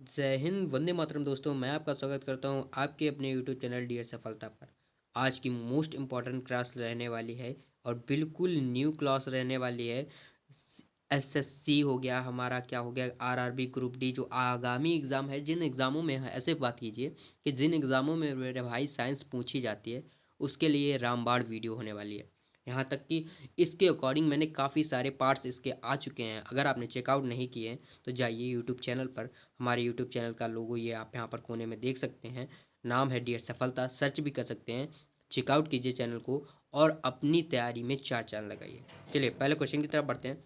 जय हिंद, वंदे मातरम दोस्तों। मैं आपका स्वागत करता हूं आपके अपने यूट्यूब चैनल डियर सफलता पर। आज की मोस्ट इम्पॉर्टेंट क्लास रहने वाली है और बिल्कुल न्यू क्लास रहने वाली है। एसएससी हो गया, हमारा क्या हो गया, आरआरबी ग्रुप डी, जो आगामी एग्ज़ाम है। जिन एग्ज़ामों में ऐसे बात कीजिए कि जिन एग्ज़ामों में मेरे भाई साइंस पूछी जाती है, उसके लिए रामबाण वीडियो होने वाली है। यहाँ तक कि इसके अकॉर्डिंग मैंने काफ़ी सारे पार्ट्स इसके आ चुके हैं। अगर आपने चेकआउट नहीं किए हैं तो जाइए यूट्यूब चैनल पर। हमारे यूट्यूब चैनल का लोगो ये आप यहाँ पर कोने में देख सकते हैं। नाम है डियर सफलता, सर्च भी कर सकते हैं। चेकआउट कीजिए चैनल को और अपनी तैयारी में चार चांद लगाइए। चलिए पहले क्वेश्चन की तरफ बढ़ते हैं।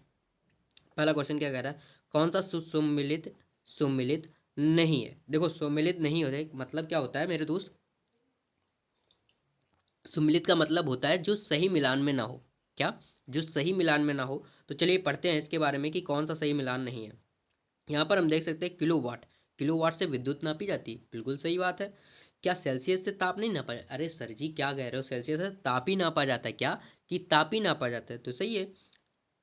पहला क्वेश्चन क्या कह रहा है, कौन सा सुमिलित सुमिलित नहीं है। देखो, सुमिलित नहीं होता मतलब क्या होता है मेरे दोस्त। सुमिलित का मतलब होता है जो सही मिलान में ना हो। क्या? जो सही मिलान में ना हो। तो चलिए पढ़ते हैं इसके बारे में कि कौन सा सही मिलान नहीं है। यहाँ पर हम देख सकते हैं किलोवाट। किलोवाट से विद्युत नापी जाती है, बिल्कुल सही बात है। क्या सेल्सियस से ताप नहीं नापा? अरे सर जी क्या कह रहे हो, सेल्सियस से ताप ही नापा जाता है क्या? कि ताप ही नापा जाता है, तो सही है।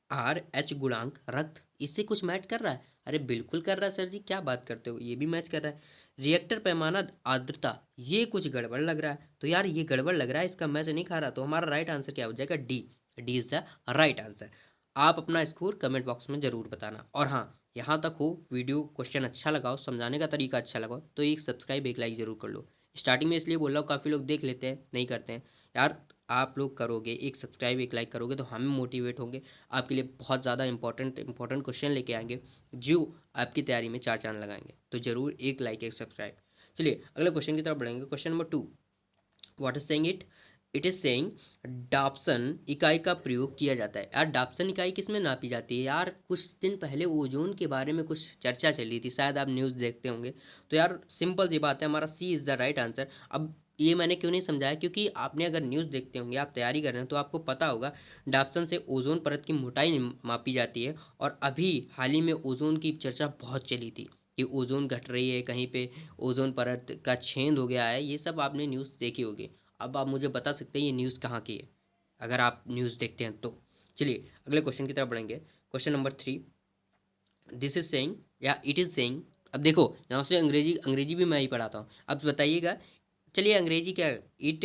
आर एच गुणांक रक्त, इससे कुछ मैच कर रहा है? अरे बिल्कुल कर रहा है सर जी, क्या बात करते हो, ये भी मैच कर रहा है। रिएक्टर पैमाना आर्द्रता, ये कुछ गड़बड़ लग रहा है। तो यार ये गड़बड़ लग रहा है, इसका मैच नहीं खा रहा। तो हमारा राइट आंसर क्या हो जाएगा? D. D is the right answer. आप अपना स्कोर कमेंट बॉक्स में जरूर बताना। और हाँ, यहाँ तक हो वीडियो क्वेश्चन अच्छा लगा हो, समझाने का तरीका अच्छा लगा हो, तो एक सब्सक्राइब एक लाइक जरूर कर लो। स्टार्टिंग में इसलिए बोल रहा हूँ, काफ़ी लोग देख लेते हैं नहीं करते हैं। यार आप लोग करोगे, एक सब्सक्राइब एक लाइक करोगे तो हम मोटिवेट होंगे। आपके लिए बहुत ज़्यादा इंपॉर्टेंट क्वेश्चन लेके आएंगे जो आपकी तैयारी में चार चांद लगाएंगे। तो जरूर एक लाइक एक सब्सक्राइब। चलिए अगले क्वेश्चन की तरफ बढ़ेंगे। Question number 2, what is saying it. It is saying dapsone इकाई का प्रयोग किया जाता है। यार डाप्सन इकाई किस में नापी जाती है? यार कुछ दिन पहले ओजोन के बारे में कुछ चर्चा चली थी, शायद आप न्यूज़ देखते होंगे। तो यार सिंपल सी बात है, हमारा सी इज़ द राइट आंसर। अब ये मैंने क्यों नहीं समझाया, क्योंकि आपने अगर न्यूज़ देखते होंगे, आप तैयारी कर रहे हैं, तो आपको पता होगा डाप्सन से ओजोन परत की मोटाई मापी जाती है। और अभी हाल ही में ओजोन की चर्चा बहुत चली थी कि ओजोन घट रही है, कहीं पे ओजोन परत का छेद हो गया है। ये सब आपने न्यूज़ देखी होगी। अब आप मुझे बता सकते हैं ये न्यूज़ कहाँ की है, अगर आप न्यूज़ देखते हैं तो। चलिए अगले क्वेश्चन की तरफ बढ़ेंगे। Question number 3, this is saying या इट इज सेइंग। अब देखो यहाँ से अंग्रेजी अंग्रेजी भी मैं ही पढ़ाता हूँ, अब बताइएगा। चलिए अंग्रेजी क्या, इट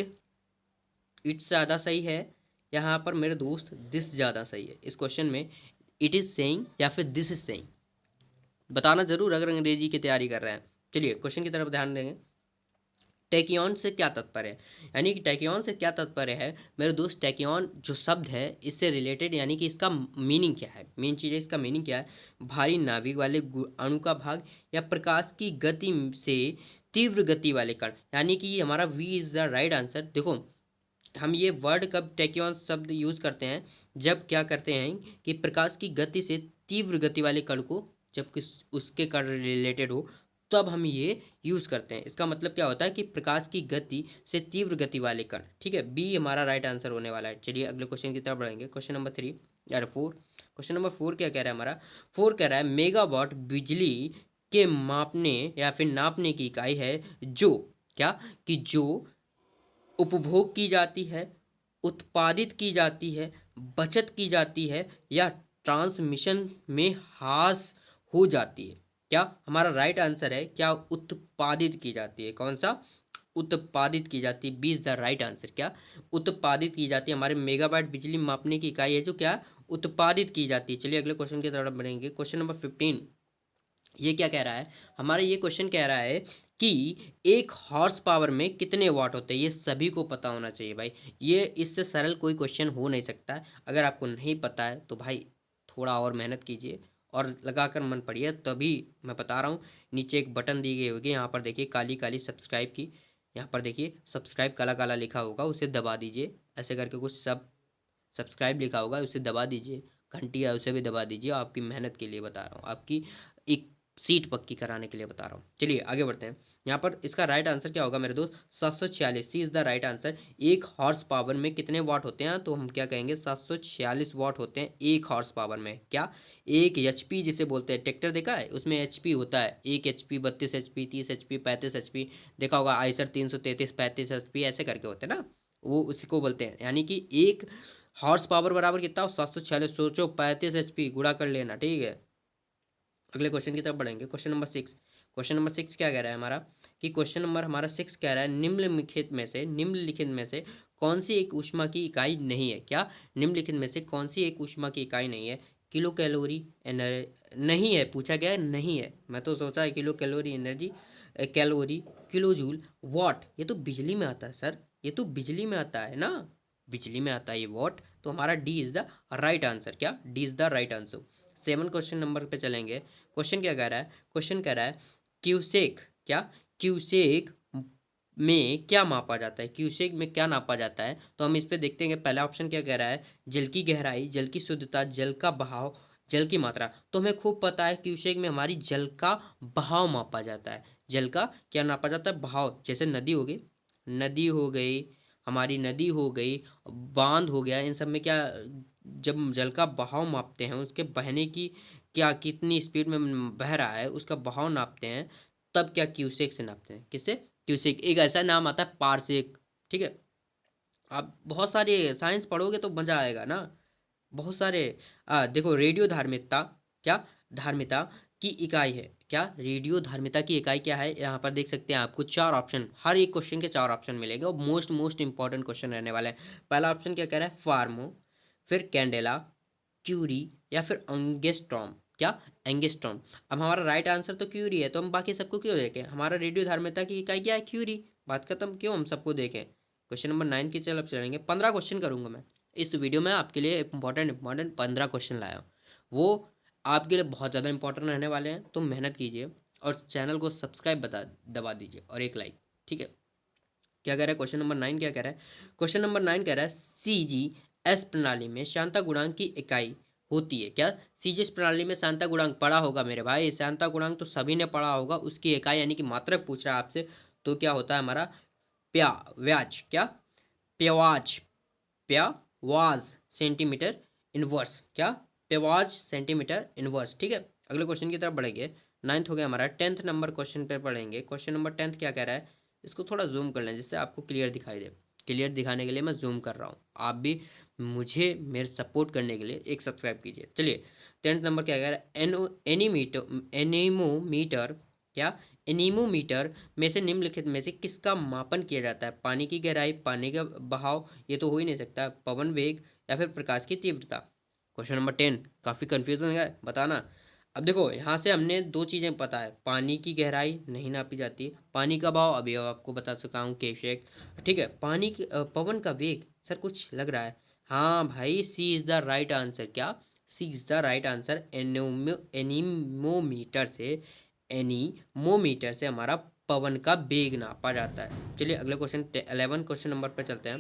इट ज़्यादा सही है, यहाँ पर मेरे दोस्त दिस ज़्यादा सही है इस क्वेश्चन में। इट इज़ सेइंग या फिर दिस इज सेइंग, बताना जरूर अगर अंग्रेजी की तैयारी कर रहे हैं। चलिए क्वेश्चन की तरफ ध्यान देंगे। टैक्योन से क्या तात्पर्य है, यानी कि टैक्योन से क्या तात्पर्य है मेरे दोस्त। टैक्योन जो शब्द है इससे रिलेटेड, यानी कि इसका मीनिंग क्या है, मेन चीज़ है इसका मीनिंग क्या है। भारी नाभिक वाले अणु का भाग या प्रकाश की गति से तीव्र गति वाले कण, यानी कि हमारा V is the right answer. देखो हम ये वर्ड कब टैक्योन शब्द यूज करते हैं, जब क्या करते हैं कि प्रकाश की गति से तीव्र गति वाले कण को, जब किस उसके कण रिलेटेड हो, तब हम ये यूज करते हैं। इसका मतलब क्या होता है कि प्रकाश की गति से तीव्र गति वाले कण। ठीक है, बी हमारा राइट आंसर होने वाला है। चलिए अगले क्वेश्चन की तरफ बढ़ेंगे। क्वेश्चन नंबर 3 यार 4। क्वेश्चन नंबर 4 क्या कह रहा है हमारा? 4 कह रहा है मेगावाट बिजली के मापने या फिर नापने की इकाई है जो, क्या, कि जो उपभोग की जाती है, उत्पादित की जाती है, बचत की जाती है या ट्रांसमिशन में हास हो जाती है। क्या हमारा राइट आंसर है? क्या उत्पादित की जाती है? कौन सा? उत्पादित की जाती है, B is the right answer. क्या उत्पादित की जाती है? हमारे मेगावाट बिजली मापने की इकाई है जो क्या उत्पादित की जाती है। चलिए अगले क्वेश्चन की तरफ बढ़ेंगे। क्वेश्चन नंबर 15 ये क्या कह रहा है हमारा? ये क्वेश्चन कह रहा है कि एक हॉर्स पावर में कितने वाट होते हैं। ये सभी को पता होना चाहिए भाई, ये इससे सरल कोई क्वेश्चन हो नहीं सकता है। अगर आपको नहीं पता है तो भाई थोड़ा और मेहनत कीजिए और लगाकर मन पड़िए, तभी मैं बता रहा हूँ। नीचे एक बटन दी गई होगी, यहाँ पर देखिए काली काली सब्सक्राइब की, यहाँ पर देखिए सब्सक्राइब काला काला लिखा होगा, उसे दबा दीजिए। ऐसे करके कुछ सब सब्सक्राइब लिखा होगा, उसे दबा दीजिए। घंटी है उसे भी दबा दीजिए। आपकी मेहनत के लिए बता रहा हूँ, आपकी एक सीट पक्की कराने के लिए बता रहा हूँ। चलिए आगे बढ़ते हैं। यहाँ पर इसका राइट आंसर क्या होगा मेरे दोस्त? 746, सी इज द राइट आंसर। एक हॉर्स पावर में कितने वाट होते हैं? तो हम क्या कहेंगे, 746 वाट होते हैं एक हॉर्स पावर में। क्या? एक एचपी जिसे बोलते हैं, ट्रैक्टर देखा है उसमें एचपी होता है, 1 HP, 32 HP, 30 HP, 35 HP। देखा होगा आइसर 333, 35 HP, ऐसे करके होते हैं ना, वो उसी को बोलते हैं। यानी कि एक हॉर्स पावर बराबर कितना हो? 746। सोचो 35 HP गुणा कर लेना, ठीक है। अगले क्वेश्चन की तरफ बढ़ेंगे। Question number 6। क्वेश्चन नंबर 6 क्या कह रहा है हमारा कि क्वेश्चन नंबर हमारा 6 कह रहा है निम्नलिखित में से कौन सी एक ऊष्मा की इकाई नहीं है? क्या निम्नलिखित में से कौन सी एक ऊष्मा की इकाई नहीं है? किलो कैलोरी नहीं है, पूछा गया है नहीं है। मैं तो सोचा है kilo calorie energy, calorie, kilo joule, what, ये तो बिजली में आता है सर, ये तो बिजली में आता है ना, बिजली में आता है ये वॉट। तो हमारा D is the right answer. क्या? D is the right answer. 7 question number पे चलेंगे। क्वेश्चन क्या कह रहा है? क्वेश्चन कह रहा है क्यूसेक, क्या क्यूसेक में क्या मापा जाता है? क्यूसेक में क्या नापा जाता है? तो हम इस पे देखते हैं। पहला ऑप्शन क्या कह रहा है? जल की गहराई, जल की शुद्धता, जल का बहाव, जल की मात्रा। तो हमें खूब पता है क्यूसेक में हमारी जल का बहाव मापा जाता है। जल का क्या नापा जाता है? बहाव। जैसे नदी हो गई, नदी हो गई, हमारी नदी हो गई, बांध हो गया, इन सब में क्या, जब जल का बहाव मापते हैं, उसके बहने की क्या कितनी स्पीड में बह रहा है उसका बहाव नापते हैं, तब क्या क्यूसेक से नापते हैं। किससे? क्यूसेक। एक ऐसा नाम आता है पारसेक। ठीक है, आप बहुत सारे साइंस पढ़ोगे तो मजा आएगा ना, बहुत सारे। देखो, रेडियो धार्मिकता, क्या धार्मिकता की इकाई है? क्या रेडियो धार्मिकता की इकाई क्या है? यहाँ पर देख सकते हैं आपको 4 ऑप्शन, हर एक क्वेश्चन के 4 ऑप्शन मिलेंगे और मोस्ट मोस्ट इंपॉर्टेंट क्वेश्चन रहने वाले हैं। पहला ऑप्शन क्या कह रहा है? फार्मो, फिर कैंडेला, क्यूरी, या फिर एंगस्ट्रॉम। क्या? एंगस्ट्रॉम। अब हमारा राइट आंसर तो क्यूरी है, तो हम बाकी सबको क्यों देखें? हमारा रेडियो धार्मिकता की इकाई क्या है? क्यूरी। बात खत्म। क्यों हम सबको देखें? क्वेश्चन नंबर 9 की तरफ चलेंगे। 15 क्वेश्चन करूंगा मैं इस वीडियो में, आपके लिए इंपॉर्टेंट 15 क्वेश्चन लाया हूँ। वो आपके लिए बहुत ज़्यादा इंपॉर्टेंट रहने वाले हैं, तो मेहनत कीजिए और चैनल को सब्सक्राइब दबा दीजिए और एक लाइक। ठीक है, क्या कह रहा है क्वेश्चन नंबर 9? क्या कह रहा है क्वेश्चन नंबर 9? कह रहा है CGS प्रणाली में शांता गुणांक की इकाई होती है। क्या? CGS प्रणाली में शांता गुणांक पढ़ा होगा मेरे भाई, शांता गुणांक तो सभी ने पढ़ा होगा, उसकी इकाई यानी कि मात्रक पूछ रहा है आपसे, तो क्या होता है हमारा? प्या व्याज। क्या? प्यवाज, प्यवाज सेंटीमीटर इनवर्स। क्या? प्यवाज सेंटीमीटर इनवर्स। ठीक है, अगले क्वेश्चन की तरफ बढ़ेंगे। 9th हो गया हमारा। 10th नंबर क्वेश्चन पे पढ़ेंगे। क्वेश्चन नंबर 10th क्या कह रहा है? इसको थोड़ा जूम कर लें जिससे आपको क्लियर दिखाई दे। क्लियर दिखाने के लिए मैं जूम कर रहा हूँ, आप भी मुझे मेरे सपोर्ट करने के लिए एक सब्सक्राइब कीजिए। चलिए, 10th नंबर क्या कह रहा है? एनीमोमीटर, क्या? एनीमोमीटर में से निम्नलिखित में से किसका मापन किया जाता है? पानी की गहराई, पानी का बहाव, ये तो हो ही नहीं सकता, पवन वेग, या फिर प्रकाश की तीव्रता। क्वेश्चन नंबर 10 काफ़ी कंफ्यूजन है, बताना। अब देखो, यहाँ से हमने दो चीज़ें पता है, पानी की गहराई नहीं नापी जाती, पानी का बहाव अभी आपको बता चुका हूँ, केशेक। ठीक है, पवन का वेग, सर कुछ लग रहा है। हाँ भाई, C is the right answer. क्या? C is the right answer. Anemometer से, एनीमोमीटर से हमारा पवन का वेग नापा जाता है। चलिए अगले क्वेश्चन 11 क्वेश्चन नंबर पर चलते हैं।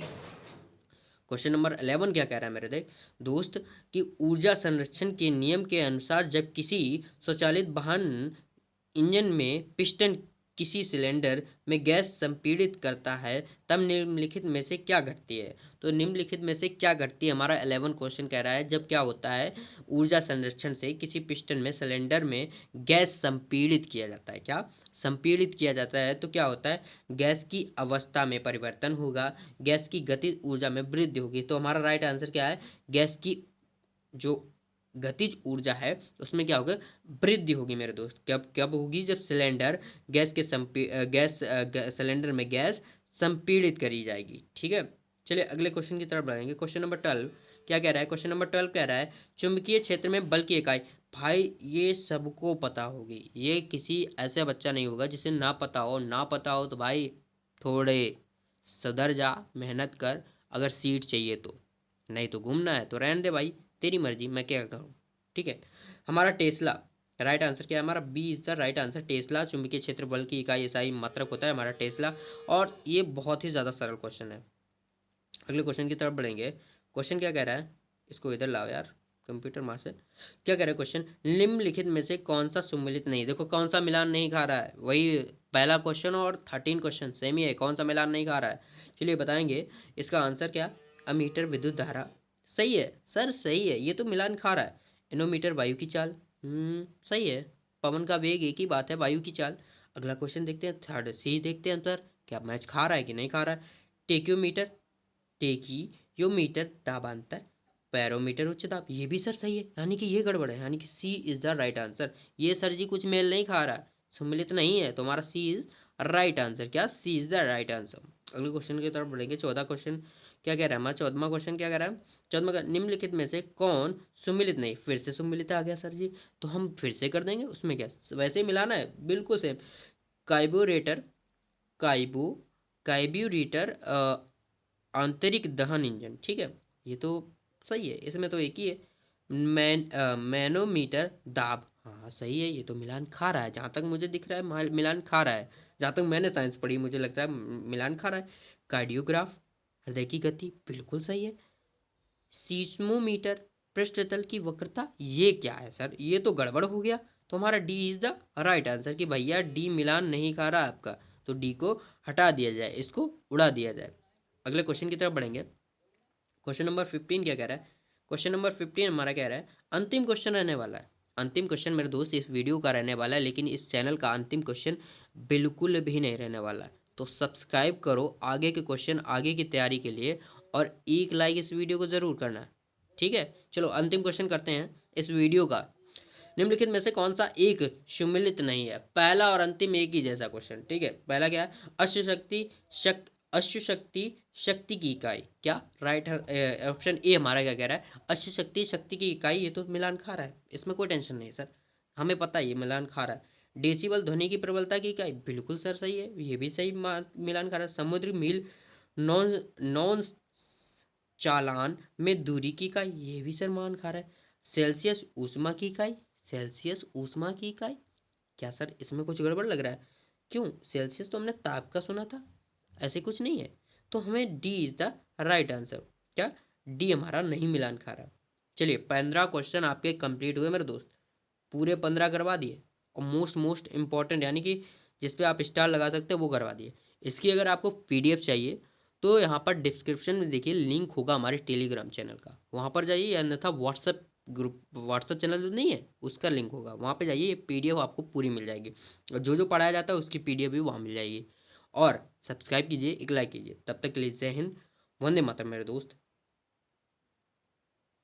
क्वेश्चन नंबर 11 क्या कह रहा है मेरे दोस्त कि ऊर्जा संरक्षण के नियम के अनुसार जब किसी स्वचालित वाहन इंजन में पिस्टन किसी सिलेंडर में गैस संपीड़ित करता है, तब निम्नलिखित में से क्या घटती है? तो निम्नलिखित में से क्या घटती है? हमारा 11 क्वेश्चन कह रहा है जब क्या होता है, ऊर्जा संरक्षण से किसी पिस्टन में सिलेंडर में गैस संपीड़ित किया जाता है। क्या? संपीड़ित किया जाता है, तो क्या होता है? गैस की अवस्था में परिवर्तन होगा, गैस की गतिज ऊर्जा में वृद्धि होगी। तो हमारा राइट आंसर क्या है? गैस की जो गतिज ऊर्जा है उसमें क्या होगा? वृद्धि होगी मेरे दोस्त। कब कब होगी? जब सिलेंडर गैस के सिलेंडर में गैस संपीड़ित करी जाएगी। ठीक है, चलिए अगले क्वेश्चन की तरफ बढ़ेंगे। क्वेश्चन नंबर 12 क्या कह रहा है? क्वेश्चन नंबर 12 कह रहा है चुंबकीय क्षेत्र में बल की इकाई। भाई ये सबको पता होगी, ये किसी ऐसे बच्चा नहीं होगा जिसे ना पता हो। ना पता हो तो भाई थोड़े सुधर जा, मेहनत कर, अगर सीट चाहिए तो, नहीं तो घूमना है तो रहने दे भाई, तेरी मर्जी, मैं क्या करूँ। ठीक है, हमारा टेस्ला, राइट आंसर क्या है? हमारा B is the right answer. Tesla चुंबकीय क्षेत्र बल की इकाई एसआई मात्रक होता है हमारा टेस्ला। और ये बहुत ही ज़्यादा सरल क्वेश्चन है। अगले क्वेश्चन की तरफ बढ़ेंगे। क्वेश्चन क्या कह रहा है? इसको इधर लाओ यार, कंप्यूटर माँ से। क्या कह रहा है क्वेश्चन? निम्नलिखित में से कौन सा सुमेलित नहीं? देखो कौन सा मिलान नहीं खा रहा है, वही पहला क्वेश्चन और 13 क्वेश्चन सेम ही है, कौन सा मिलान नहीं खा रहा है? चलिए बताएंगे इसका आंसर क्या। अमीटर विद्युत धारा, सही है सर, सही है, ये तो मिलान खा रहा है। एनोमीटर वायु की चाल, सही है। पवन का वेग एक ही बात है, वायु की चाल। अगला क्वेश्चन देखते हैं, थर्ड सी देखते हैं आंसर, क्या मैच खा रहा है कि नहीं खा रहा है। टेक्योमीटर, टेकियोमीटर दाबांतर, बैरोमीटर उच्च दाब, ये भी सर सही है, यानी कि ये गड़बड़ है, यानी कि सी इज द राइट आंसर। ये सर जी कुछ मेल नहीं खा रहा, सम्मिलित नहीं है, तुम्हारा सी इज राइट आंसर। क्या? सी इज द राइट आंसर। अगले क्वेश्चन की तरफ बढ़ेंगे। 14 क्वेश्चन क्या कह रहा है हमारा? 14वां क्वेश्चन क्या कह रहा है? 14वां निम्नलिखित में से कौन सुमिलित नहीं? फिर से सुमिलित आ गया सर जी, तो हम फिर से कर देंगे, उसमें क्या, वैसे ही मिलाना है, बिल्कुल सेम। कार्बोरेटर, काइबू कार्ब्यूरेटर, आंतरिक दहन इंजन, ठीक है, ये तो सही है, इसमें तो एक ही है। मैनोमीटर, दाब, हाँ सही है, ये तो मिलान खा रहा है, जहाँ तक मुझे दिख रहा है मिलान खा रहा है, जहाँ तक मैंने साइंस पढ़ी मुझे लगता है मिलान खा रहा है। कार्डियोग्राफ, हृदय की गति, बिल्कुल सही है। सीस्मोमीटर, पृष्ठतल की वक्रता, ये क्या है सर? ये तो गड़बड़ हो गया, तो हमारा D is the right answer, कि भैया डी मिलान नहीं खा रहा आपका, तो डी को हटा दिया जाए, इसको उड़ा दिया जाए। अगले क्वेश्चन की तरफ बढ़ेंगे। क्वेश्चन नंबर 15 क्या कह रहा है? क्वेश्चन नंबर 15 हमारा कह रहा है, अंतिम क्वेश्चन रहने वाला है। अंतिम क्वेश्चन मेरे दोस्त इस वीडियो का रहने वाला है, लेकिन इस चैनल का अंतिम क्वेश्चन बिल्कुल भी नहीं रहने वाला है, तो सब्सक्राइब करो आगे के क्वेश्चन, आगे की तैयारी के लिए, और एक लाइक इस वीडियो को जरूर करना, ठीक है। चलो अंतिम क्वेश्चन करते हैं इस वीडियो का। निम्नलिखित में से कौन सा एक सम्मिलित नहीं है? पहला और अंतिम एक ही जैसा क्वेश्चन, ठीक है। पहला क्या है? अश्व शक्ति शक्ति की इकाई, क्या राइट? ऑप्शन ए हमारा क्या कह रहा है? अश्व शक्ति शक्ति की इकाई, ये तो मिलान खा रहा है, इसमें कोई टेंशन नहीं सर, हमें पता है ये मिलान खा रहा है। डेसिबल, ध्वनि की प्रबलता की इकाई, बिल्कुल सर सही है, ये भी सही मिलान खा रहा है। समुद्री मील, नॉन नॉन चालान में दूरी की इकाई, ये भी सर मान खा रहा है। सेल्सियस ऊष्मा की इकाई, सेल्सियस ऊष्मा की इकाई, क्या सर इसमें कुछ गड़बड़ लग रहा है? क्यों? सेल्सियस तो हमने ताप का सुना था, ऐसे कुछ नहीं है, तो हमें D is the right answer. क्या? डी हमारा नहीं मिलान खा रहा। चलिए 15 क्वेश्चन आपके कंप्लीट हुए मेरे दोस्त, पूरे 15 करवा दिए, और मोस्ट इंपॉर्टेंट यानी कि जिस पे आप स्टार लगा सकते हो वो करवा दिए। इसकी अगर आपको पीडीएफ चाहिए तो यहाँ पर डिस्क्रिप्शन में देखिए लिंक होगा हमारे टेलीग्राम चैनल का, वहाँ पर जाइए, या अन्यथा व्हाट्सअप ग्रुप, व्हाट्सअप चैनल जो नहीं है उसका लिंक होगा, वहाँ पे जाइए, ये पीडीएफ आपको पूरी मिल जाएगी, और जो जो पढ़ाया जाता है उसकी पीडीएफ भी वहाँ मिल जाएगी। और सब्सक्राइब कीजिए, एक लाइक कीजिए, तब तक के लिए जय हिंद, वंदे मातरम मेरे दोस्त।